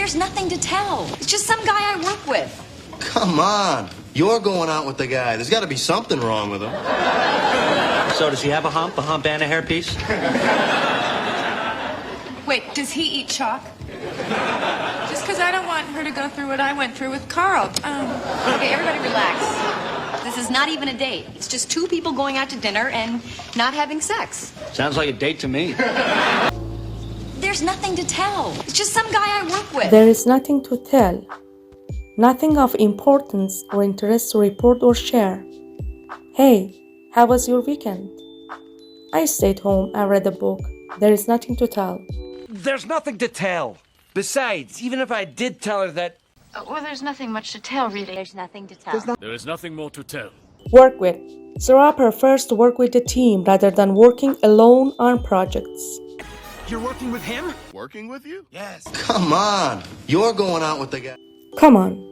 There's nothing to tell. It's just some guy I work with. Come on. You're going out with the guy. There's got to be something wrong with him. So does he have a hump and a hairpiece? Wait, does he eat chalk? Just because I don't want her to go through what I went through with Carl. Okay, everybody relax. This is not even a date. It's just two people going out to dinner and not having sex. Sounds like a date to me. There's nothing to tell. It's just some guy I work with. There is nothing to tell. Nothing of importance or interest to report or share. Hey, how was your weekend? I stayed home and read a book. There is nothing to tell. There's nothing to tell. Besides, even if I did tell her that... Well, there's nothing much to tell, really. There's nothing to tell. There is nothing more to tell. Work with. Sarah prefers to work with a team rather than working alone on projects. You're working with him? Working with you? Yes. Come on. You're going out with the guy. Come on.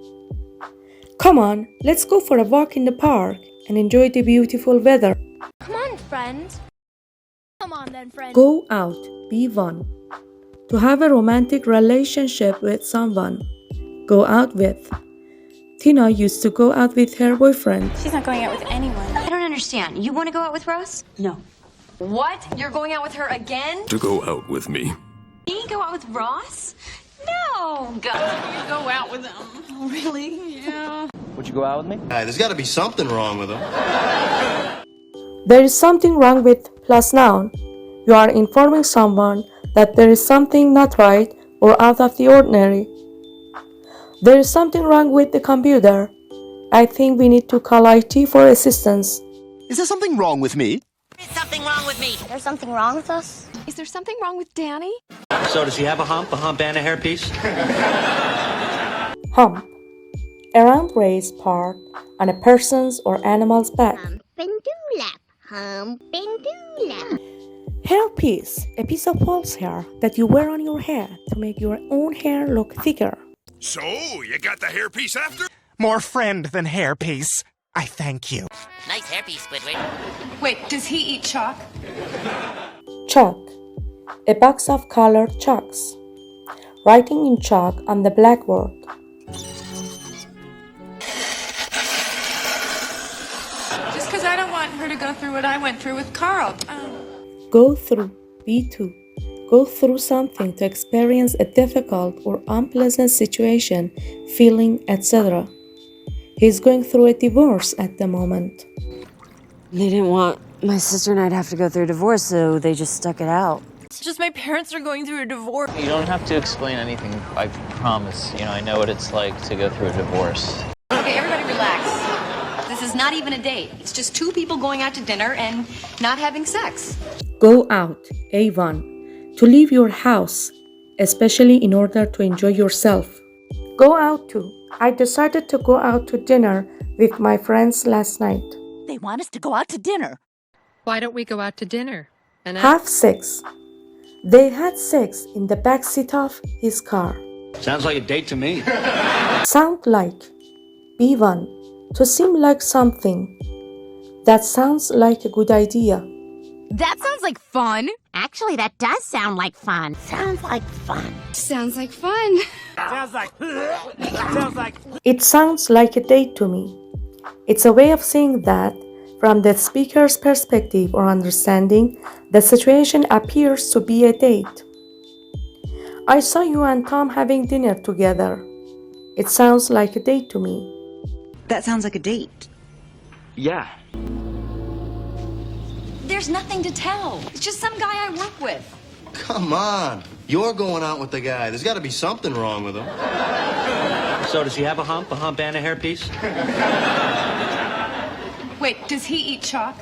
Come on, let's go for a walk in the park and enjoy the beautiful weather. Come on, friend. Come on then, friend. Go out, be one. To have a romantic relationship with someone. Go out with. Tina used to go out with her boyfriend. She's not going out with anyone. I don't understand. You want to go out with Ross? No. What? You're going out with her again? To go out with me. Me go out with Ross? No. Go out with him. Oh, really? Yeah. Would you go out with me? There's got to be something wrong with him. There is something wrong with plus noun. You are informing someone that there is something not right or out of the ordinary. There is something wrong with the computer. I think we need to call IT for assistance. Is there something wrong with me? There's something wrong with me. There's something wrong with us? Is there something wrong with Danny? So does he have a hump and a hairpiece? Hump. A round raised part on a person's or animal's back. Hairpiece. A piece of false hair that you wear on your head to make your own hair look thicker. So, you got the hairpiece after? More friend than hairpiece. I thank you. Nice hairpiece, Squidward. Wait, does he eat chalk? Chalk. A box of colored chalks. Writing in chalk on the blackboard. Just because I don't want her to go through what I went through with Carl. Go through. Be to. Go through something to experience a difficult or unpleasant situation, feeling, etc. He's going through a divorce at the moment. They didn't want my sister and I to have to go through a divorce, so they just stuck it out. It's just my parents are going through a divorce. You don't have to explain anything, I promise. You know, I know what it's like to go through a divorce. Okay, everybody relax. This is not even a date. It's just two people going out to dinner and not having sex. Go out. A1. To leave your house, especially in order to enjoy yourself. Go out to. I decided to go out to dinner with my friends last night. They want us to go out to dinner. Why don't we go out to dinner? And Have sex. They had sex in the back seat of his car. Sounds like a date to me. Sound like. B1. To seem like something. That sounds like a good idea. That sounds like fun. Actually, that does sound like fun. Sounds like fun. Sounds like fun. It sounds like a date to me. It's a way of saying that, from the speaker's perspective or understanding, the situation appears to be a date. I saw you and Tom having dinner together. It sounds like a date to me. That sounds like a date. Yeah. There's nothing to tell. It's just some guy I work with. Come on. You're going out with the guy. There's got to be something wrong with him. So does he have a hump and a hairpiece? Wait, does he eat chalk?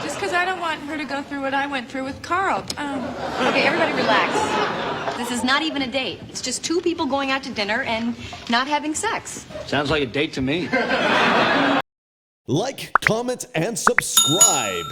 Just because I don't want her to go through what I went through with Carl. Okay, everybody relax. This is not even a date. It's just two people going out to dinner and not having sex. Sounds like a date to me. Like, comment, and subscribe.